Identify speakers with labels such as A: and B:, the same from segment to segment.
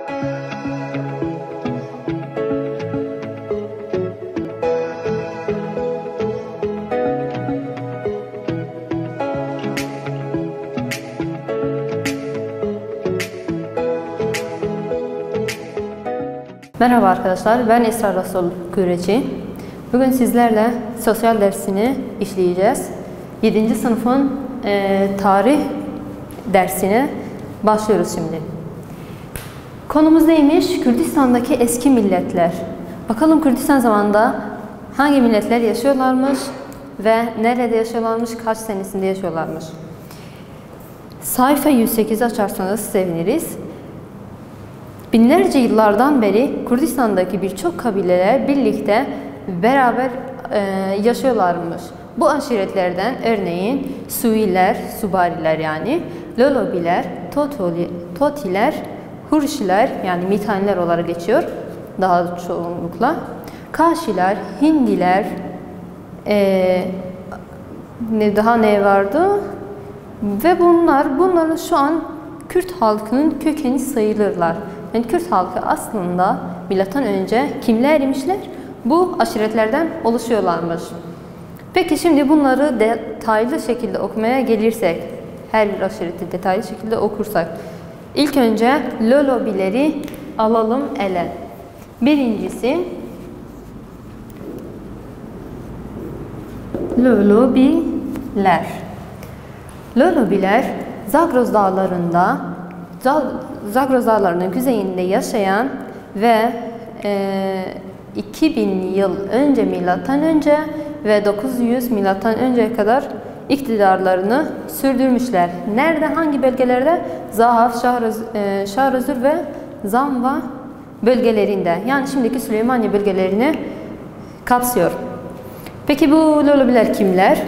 A: Merhaba arkadaşlar, ben Esra Rasul Güreci. Bugün sizlerle sosyal dersini işleyeceğiz. 7. sınıfın tarih dersine başlıyoruz şimdi. Konumuz neymiş? Kürdistan'daki eski milletler. Bakalım Kürdistan zamanında hangi milletler yaşıyorlarmış ve nerede yaşıyorlarmış, kaç senesinde yaşıyorlarmış. Sayfa 108'i açarsanız seviniriz. Binlerce yıllardan beri Kürdistan'daki birçok kabileler birlikte beraber yaşıyorlarmış. Bu aşiretlerden örneğin Suiler, Subariler yani, Lolobiler, Totiler, Hurşiler yani Mitaniler olarak geçiyor daha çoğunlukla, Kaşiler, Hindiler, ne vardı? Ve bunların şu an Kürt halkının kökeni sayılırlar. Yani Kürt halkı aslında milattan önce kimler imişler? Bu aşiretlerden oluşuyorlarmış. Peki şimdi bunları detaylı şekilde okumaya gelirsek, her bir aşireti detaylı şekilde okursak, ilk önce Lolobileri alalım ele. Birincisi Lolobiler. Lolobiler Zagros dağlarının kuzeyinde yaşayan ve 2000 yıl önce milattan önce ve 900 milattan önceye kadar iktidarlarını sürdürmüşler. Nerede, hangi bölgelerde? Zahaf, Şahrözür ve Zamva bölgelerinde. Yani şimdiki Süleymaniye bölgelerini kapsıyor. Peki bu Lolobiler kimler?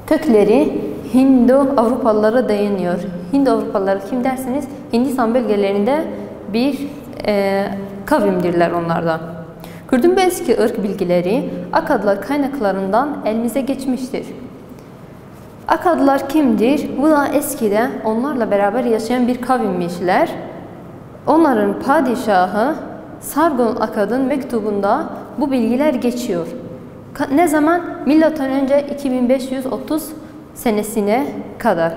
A: Kökleri Hindu-Avrupalılara dayanıyor. Hindu-Avrupalılar kim derseniz Hindistan bölgelerinde bir kavimdirler onlardan. Kürdün bu eski ırk bilgileri Akadlar kaynaklarından elimize geçmiştir. Akadlar kimdir? Bu da eskide onlarla beraber yaşayan bir kavimmişler. Onların padişahı Sargon Akad'ın mektubunda bu bilgiler geçiyor. Ne zaman? Milattan önce 2530 senesine kadar.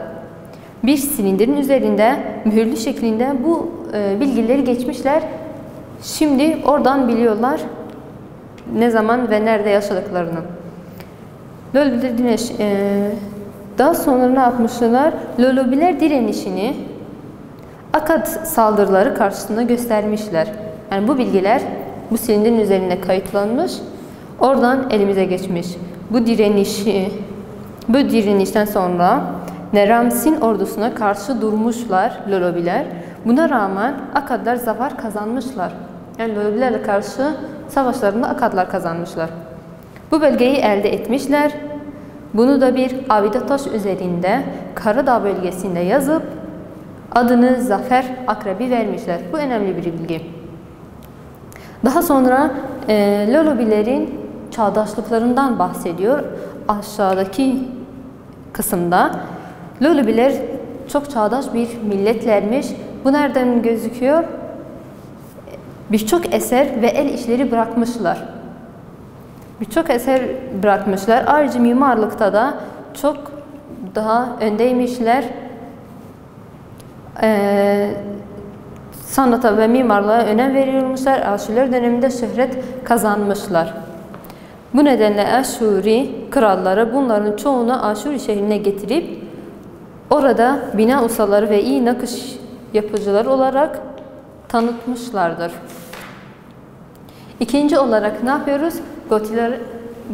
A: Bir silindirin üzerinde mühürlü şeklinde bu bilgileri geçmişler. Şimdi oradan biliyorlar ne zaman ve nerede yaşadıklarını. Lolobiler daha sonra ne yapmışlar? Lolobiler direnişini Akad saldırıları karşısında göstermişler. Yani bu bilgiler bu silindirin üzerinde kayıtlanmış. Oradan elimize geçmiş. Bu direnişten sonra Neramsin ordusuna karşı durmuşlar Lolobiler. Buna rağmen Akadlar zafer kazanmışlar. Yani Lolobilerle karşı savaşlarında Akadlar kazanmışlar. Bu bölgeyi elde etmişler. Bunu da bir abide taş üzerinde Karadağ bölgesinde yazıp adını Zafer Akrebi vermişler. Bu önemli bir bilgi. Daha sonra Lolobilerin çağdaşlıklarından bahsediyor. Aşağıdaki kısımda Lolobiler çok çağdaş bir milletlermiş. Bu nereden gözüküyor? Birçok eser ve el işleri bırakmışlar. Birçok eser bırakmışlar. Ayrıca mimarlıkta da çok daha öndeymişler. Sanata ve mimarlığa önem veriyormuşlar. Aşuriler döneminde şöhret kazanmışlar. Bu nedenle Aşuri kralları bunların çoğunu Aşuri şehrine getirip orada bina ustaları ve iyi nakış yapıcıları olarak tanıtmışlardır. İkinci olarak ne yapıyoruz? Gotiler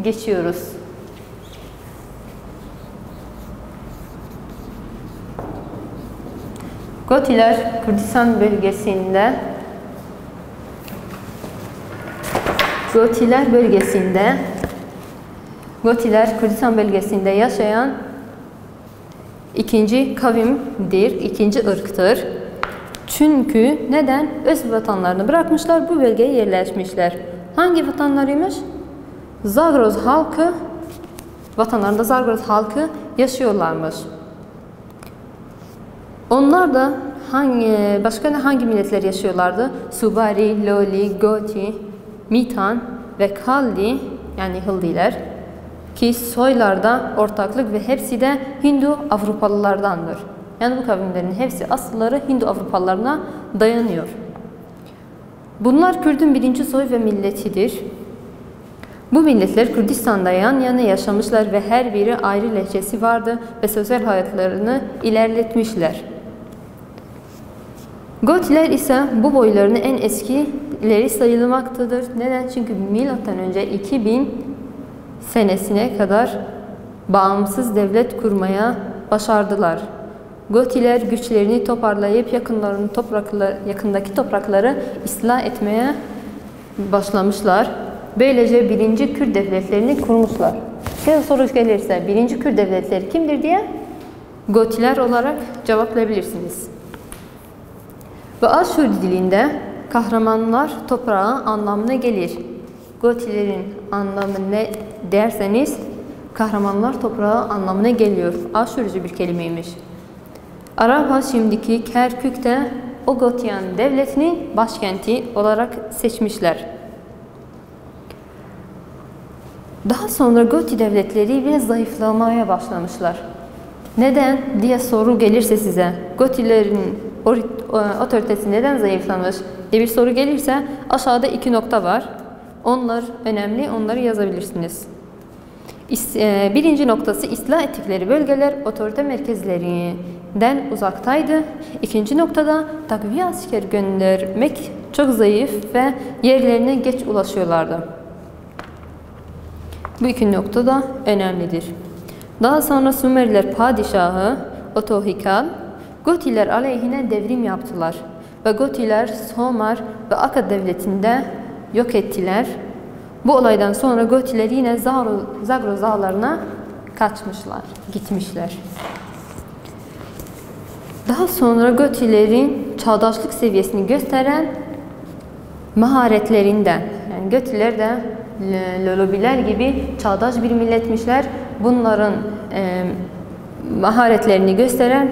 A: geçiyoruz. Gotiler Kürdistan bölgesinde Gotiler Kürdistan bölgesinde yaşayan ikinci kavimdir, ikinci ırktır. Çünkü neden? Öz vatanlarını bırakmışlar, bu bölgeye yerleşmişler. Hangi vatanlarıymış? Zagros halkı, vatanlarında Zagros halkı yaşıyorlarmış. Onlar da başka hangi milletler yaşıyorlardı? Subari, Loli, Goti, Mitan ve Kaldi, yani Hıldiler ki soylarda ortaklık ve hepsi de Hindu Avrupalılardandır. Yani bu kavimlerin hepsi asılları Hindu Avrupalılarına dayanıyor. Bunlar Kürt'ün birinci soy ve milletidir. Bu milletler Kürdistan'da yan yana yaşamışlar ve her biri ayrı lehçesi vardı ve sosyal hayatlarını ilerletmişler. Gotiler ise bu boylarının en eskileri sayılmaktadır. Neden? Çünkü M.Ö. 2000 senesine kadar bağımsız devlet kurmaya başardılar. Gotiler güçlerini toparlayıp yakındaki toprakları istila etmeye başlamışlar. Böylece birinci Kürt devletlerini kurmuşlar. Soru gelirse birinci Kürt devletleri kimdir diye Gotiler olarak cevaplayabilirsiniz. Ve Aşur dilinde kahramanlar toprağı anlamına gelir. Gotilerin anlamı ne derseniz kahramanlar toprağı anlamına geliyor. Aşurcu bir kelimeymiş. Arap'a şimdiki Kerkük'te o Gotiyan devletinin başkenti olarak seçmişler. Daha sonra Goti devletleri biraz zayıflamaya başlamışlar. Neden diye soru gelirse size, Gotilerin otoritesi neden zayıflamış diye bir soru gelirse aşağıda 2 nokta var. Onlar önemli, onları yazabilirsiniz. Birinci noktası istila ettikleri bölgeler otorite merkezlerinden uzaktaydı. İkinci noktada takviye asker göndermek çok zayıf ve yerlerine geç ulaşıyorlardı. Bu 2 nokta da önemlidir. Daha sonra Sümerler padişahı Otohikal Gotiler aleyhine devrim yaptılar ve Gotiler Somar ve Akkad devletinde yok ettiler. Bu olaydan sonra Gotiler yine Zagros dağlarına gitmişler. Daha sonra Gotilerin çağdaşlık seviyesini gösteren maharetlerinden, yani Gotiler de Lolobiler gibi çağdaş bir milletmişler. Bunların maharetlerini gösteren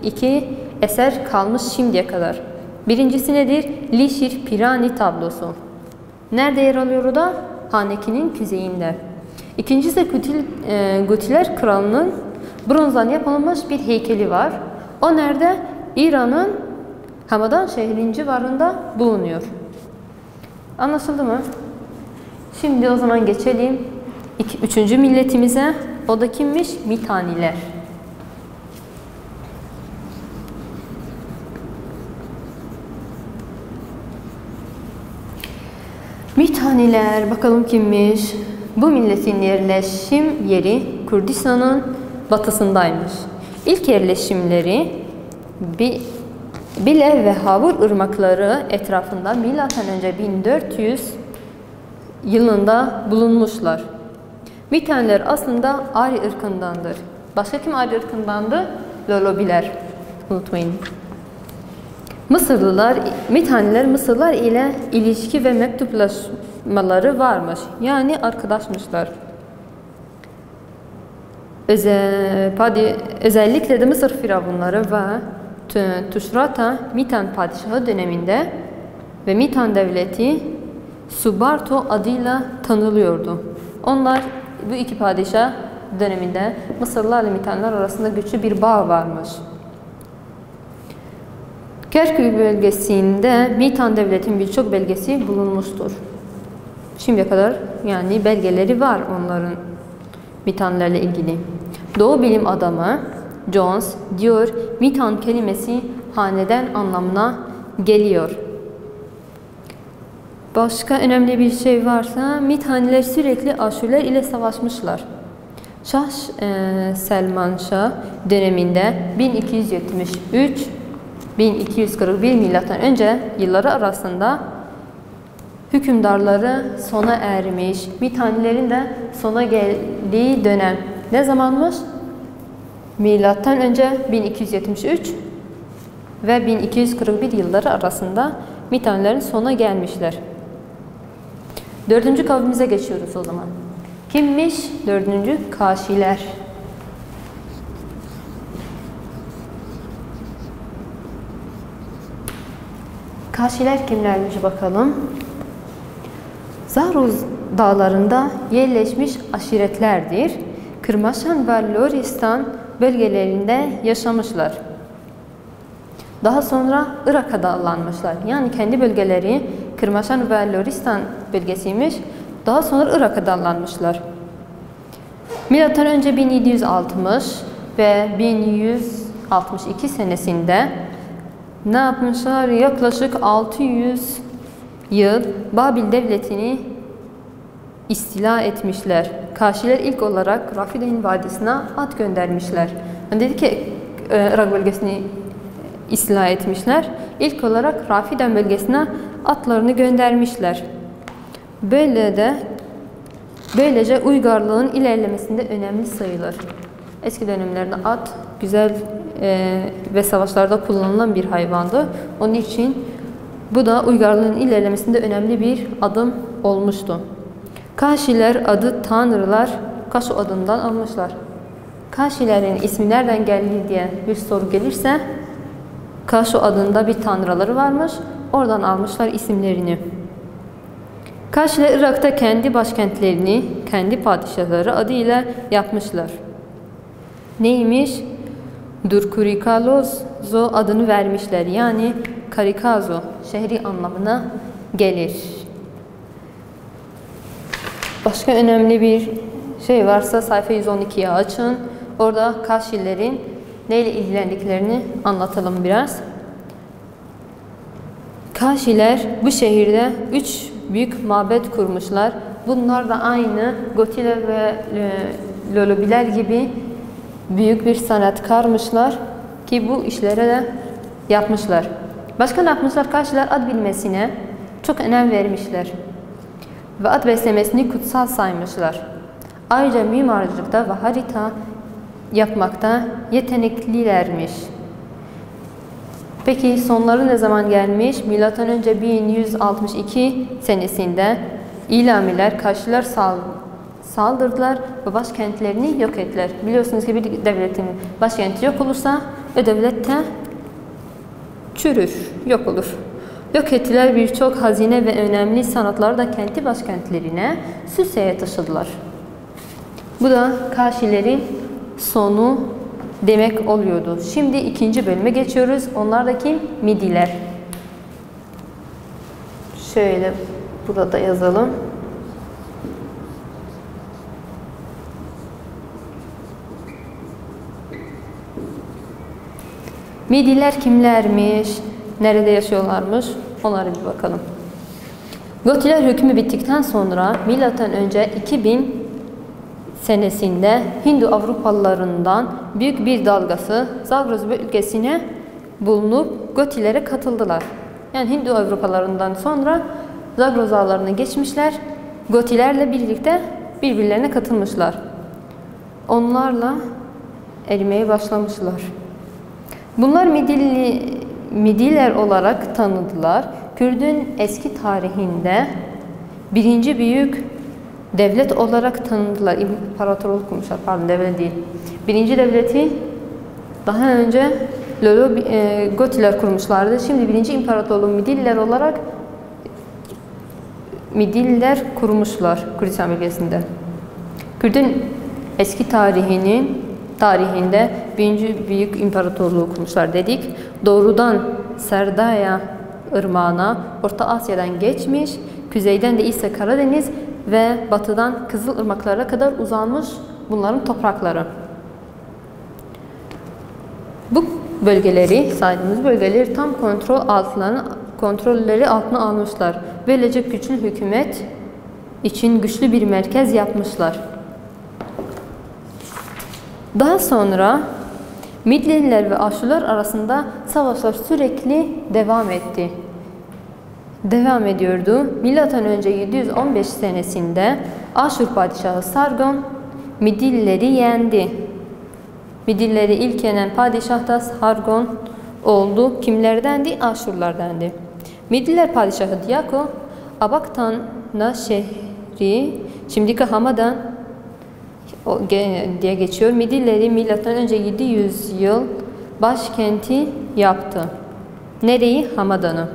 A: iki eser kalmış şimdiye kadar. Birincisi nedir? Lişir Pirani tablosu. Nerede yer alıyor o da? Haneki'nin kuzeyinde. İkincisi Gotiler kralının bronzdan yapılmış bir heykeli var. O nerede? İran'ın Hamadan şehrinin civarında bulunuyor. Anlaşıldı mı? Şimdi o zaman geçelim üçüncü milletimize. O da kimmiş? Mitaniler. Mitaniler bakalım kimmiş? Bu milletin yerleşim yeri Kürdistan'ın batısındaymış. İlk yerleşimleri Bile ve Havur ırmakları etrafında M.Ö. 1400 yılında bulunmuşlar. Mitaniler aslında Ari ırkındandır. Başka kim Ari ırkındandı? Lolobiler. Unutmayın. Mitaniler Mısırlılar ile ilişki ve mektuplaşmaları varmış. Yani arkadaşmışlar. Özellikle de Mısır firavunları ve Tuşrata Mitan padişahı döneminde ve Mitan devleti Subarto adıyla tanılıyordu. Onlar bu iki padişah döneminde Mısırlılar ile Mitanlar arasında güçlü bir bağ varmış. Kerkük bölgesinde Mitan devletinin birçok belgesi bulunmuştur. Şimdiye kadar yani belgeleri var onların Mitanlarla ilgili. Doğu bilim adamı Jones diyor, Mitan kelimesi haneden anlamına geliyor. Başka önemli bir şey varsa, Mitaniler sürekli Aşurlar ile savaşmışlar. Şah Selman Şah döneminde 1273-1241 milattan önce yılları arasında hükümdarları sona ermiş. Mitanilerin de sona geldiği dönem ne zamanmış? Milattan önce 1273 ve 1241 yılları arasında Mitanilerin sona gelmişler. Dördüncü kavmimize geçiyoruz o zaman. Kimmiş? Dördüncü Kaşiler. Kaşiler kimlermiş bakalım. Zagros dağlarında yerleşmiş aşiretlerdir. Kırmaşan ve Loristan bölgelerinde yaşamışlar. Daha sonra Irak'a dağlanmışlar. Yani kendi bölgeleri Kırmaşan ve Loristan bölgesiymiş. Daha sonra Irak'a dağlanmışlar. Milattan önce 1760 ve 1162 senesinde ne yapmışlar? Yaklaşık 600 yıl Babil devletini istila etmişler. Kaşiler ilk olarak Rafidain Vadisi'ne at göndermişler. Yani dedi ki Irak bölgesini istila etmişler. İlk olarak Rafidain bölgesine atlarını göndermişler. Böylece uygarlığın ilerlemesinde önemli sayılır. Eski dönemlerde at güzel ve savaşlarda kullanılan bir hayvandı. Onun için bu da uygarlığın ilerlemesinde önemli bir adım olmuştu. Kaşiler adı tanrılar Kaşu adından almışlar. Kaşilerin ismi nereden geldi diye bir soru gelirse Kaşu adında bir tanrıları varmış. Oradan almışlar isimlerini. Kaşiler Irak'ta kendi başkentlerini, kendi padişahları adıyla yapmışlar. Neymiş? Durkurikalozo adını vermişler. Yani Karikazo şehri anlamına gelir. Başka önemli bir şey varsa sayfa 112'ye açın. Orada Kaşilerin neyle ilgilendiklerini anlatalım biraz. Kaşiler bu şehirde 3 büyük mabet kurmuşlar. Bunlar da aynı Gotiler ve Lolobiler gibi büyük bir sanatkarmışlar ki bu işlere de yapmışlar. Başka ne yapmışlar? Kaşiler at bilmesine çok önem vermişler ve at beslemesini kutsal saymışlar. Ayrıca mimarcılıkta ve harita yapmakta yeteneklilermiş. Peki sonları ne zaman gelmiş? Milattan önce 1162 senesinde İlamiler Kaşiler saldırdılar ve başkentlerini yok ettiler. Biliyorsunuz ki bir devletin başkenti yok olursa o devlet de çürür, yok olur. Yok ettiler, birçok hazine ve önemli sanatları da kendi başkentlerine Süs'e taşıdılar. Bu da Kaşilerin sonu demek oluyordu. Şimdi ikinci bölüme geçiyoruz. Onlardaki Midiler. Şöyle burada yazalım. Midiler kimlermiş? Nerede yaşıyorlarmış? Onlara bir bakalım. Gotiler hükmü bittikten sonra milattan önce 2000 senesinde Hindu Avrupalılarından büyük bir dalgası Zagros bölgesine bulunup Gotilere katıldılar. Yani Hindu Avrupalılarından sonra Zagros dağlarına geçmişler. Gotilerle birlikte birbirlerine katılmışlar. Onlarla erimeye başlamışlar. Bunlar Midiler olarak tanıdılar. Kürdün eski tarihinde birinci büyük devlet olarak tanıdılar. İmparatorluk kurmuşlar. Pardon, devlet değil. Birinci devleti daha önce Gotiler kurmuşlardı. Şimdi birinci imparatorluğu Midiller kurmuşlar Kürdistan bölgesinde. Kürdün eski tarihinde birinci büyük imparatorluğu kurmuşlar dedik. Doğrudan Serdaya Irmağı'na Orta Asya'dan geçmiş, kuzeyden de ise Karadeniz ve batıdan Kızılırmaklara kadar uzanmış bunların toprakları. Bu bölgeleri, saydığımız bölgeleri tam kontrolleri altına almışlar. Böylece güçlü hükümet için güçlü bir merkez yapmışlar. Daha sonra Midliler ve Aşurlar arasında savaşlar sürekli devam ediyordu. Milattan önce 715 senesinde Aşur padişahı Sargon Midilleri yendi. Midilleri ilk yenen padişah da Sargon oldu. Kimlerdendi? Aşurlardandı. Midiller padişahı Diyako Abaktana şehri, şimdiki Hamadan diye geçiyor. Midilleri milattan önce 700 yıl başkenti yaptı. Nereyi? Hamadan'ı.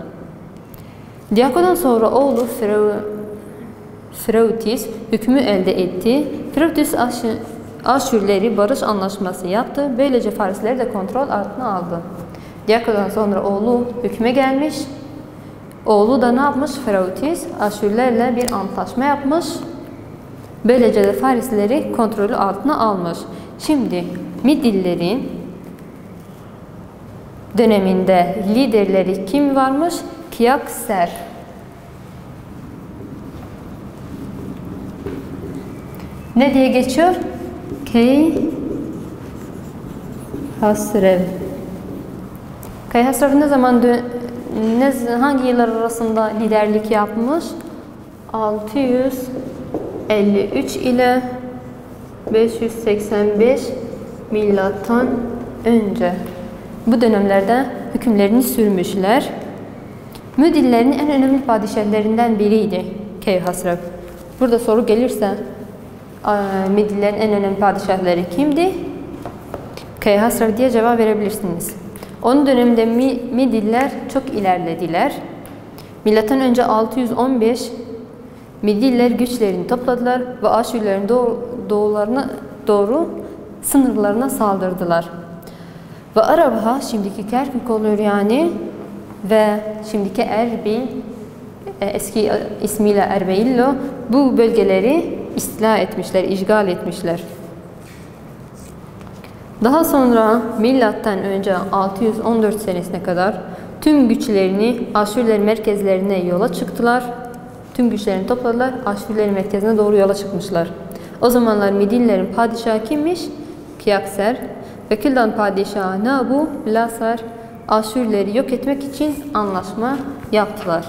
A: Diako'dan sonra oğlu Freutis hükmü elde etti. Freutis Aşürleri barış anlaşması yaptı. Böylece Farisleri de kontrol altına aldı. Diako'dan sonra oğlu hükme gelmiş. Oğlu da ne yapmış? Freutis Aşürlerle bir antlaşma yapmış. Böylece de Farisleri kontrolü altına almış. Şimdi Midillerin döneminde liderleri kim varmış? Kiyakser. Ne diye geçiyor? Keyhasrev. Keyhasrev ne zaman hangi yıllar arasında liderlik yapmış? 653 ile 585 milattan önce. Bu dönemlerde hükümlerini sürmüşler. Müdillerin en önemli padişahlarından biriydi Keyhasrev. Burada soru gelirse Midillerin en önemli padişahları kimdi? Keyhasrev diye cevap verebilirsiniz. Onun döneminde Midiller çok ilerlediler. Milattan önce 615 Midiller güçlerini topladılar ve Aşürlerin doğularına doğru sınırlarına saldırdılar. Ve Arabha şimdiki Kerkük oluyor yani ve şimdiki Erbil, eski ismiyle Erbeillo, bu bölgeleri istila etmişler, işgal etmişler. Daha sonra milattan önce 614 senesine kadar tüm güçlerini Aşürlerin merkezlerine yola çıktılar. Tüm güçlerini topladılar, Aşürlerin merkezine doğru yola çıkmışlar. O zamanlar Midillerin padişahı kimmiş? Kiyakser. Ve Kildan padişahı Nabu Lasar Aşürleri yok etmek için anlaşma yaptılar.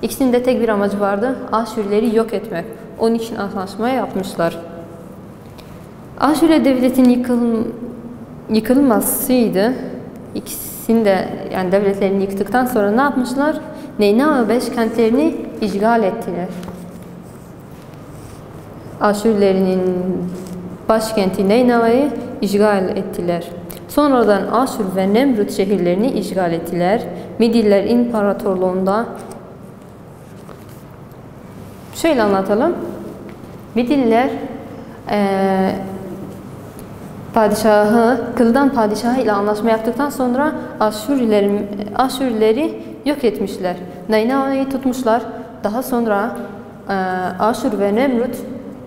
A: İkisinin de tek bir amacı vardı, Aşürleri yok etmek. Onun için anlaşma yapmışlar. Aşure devletinin yıkılmasıydı. İkisini de yani devletlerini yıktıktan sonra ne yapmışlar? Neynava 5 kentlerini işgal ettiler. Aşürlerinin başkenti Neynava'yı işgal ettiler. Sonradan Aşur ve Nemrut şehirlerini işgal ettiler. Midiller İmparatorluğunda şöyle anlatalım. Midiller Kıldan padişahı ile anlaşma yaptıktan sonra Aşürleri yok etmişler. Neynava'yı tutmuşlar. Daha sonra Aşur ve Nemrut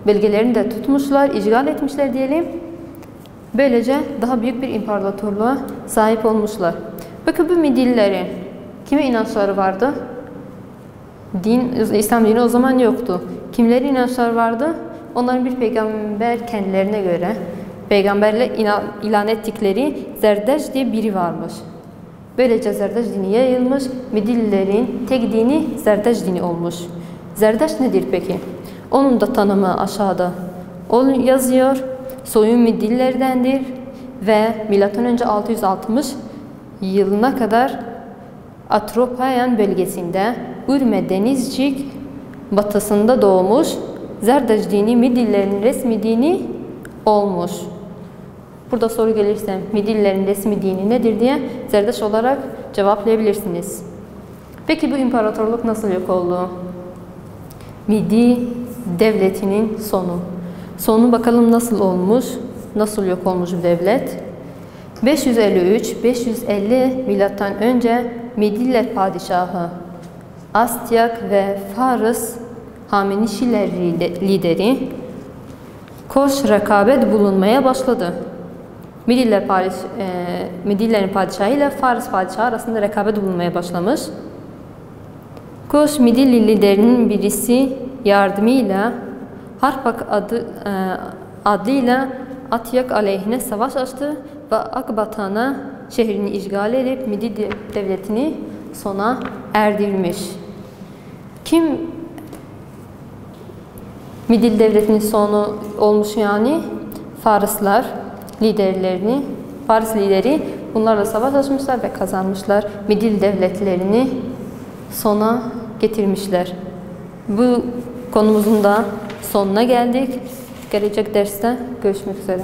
A: bölgelerini de tutmuşlar, işgal etmişler diyelim. Böylece daha büyük bir imparatorluğa sahip olmuşlar. Bakın bu Midillerin kime inançları vardı? İslam dini o zaman yoktu. Kimlerin inançları vardı? Onların bir peygamber kendilerine göre peygamberle ilan ettikleri Zerdeş diye biri varmış. Böylece Zerdeş dini yayılmış. Midillerin tek dini Zerdeş dini olmuş. Zerdeş nedir peki? Onun da tanımı aşağıda. O yazıyor. Soyu Midillerdendir ve M.Ö. 660 yılına kadar Atropayan bölgesinde Ürme Denizcik batısında doğmuş. Zerdeş dini Midillerin resmi dini olmuş. Burada soru gelirse Midillerin resmi dini nedir diye Zerdeş olarak cevaplayabilirsiniz. Peki bu imparatorluk nasıl yok oldu? Midi devletinin sonu. Sonu bakalım nasıl olmuş? Nasıl yok olmuş bu devlet? 553-550 milattan önce Midiller padişahı Astyak ve Faris Hamenişiler lideri koş rekabet bulunmaya başladı. Midillerin padişahı ile Faris padişahı arasında rekabet bulunmaya başlamış. Koş Midilli liderinin birisi yardımıyla Harpak adıyla Atyak aleyhine savaş açtı ve Akbatana şehrini işgal edip Midi devletini sona erdirmiş. Kim Midil devletinin sonu olmuş yani? Farisler liderlerini, Faris lideri bunlarla savaş açmışlar ve kazanmışlar. Midil devletlerini sona getirmişler. Bu konumuzun da sonuna geldik. Gelecek derste görüşmek üzere.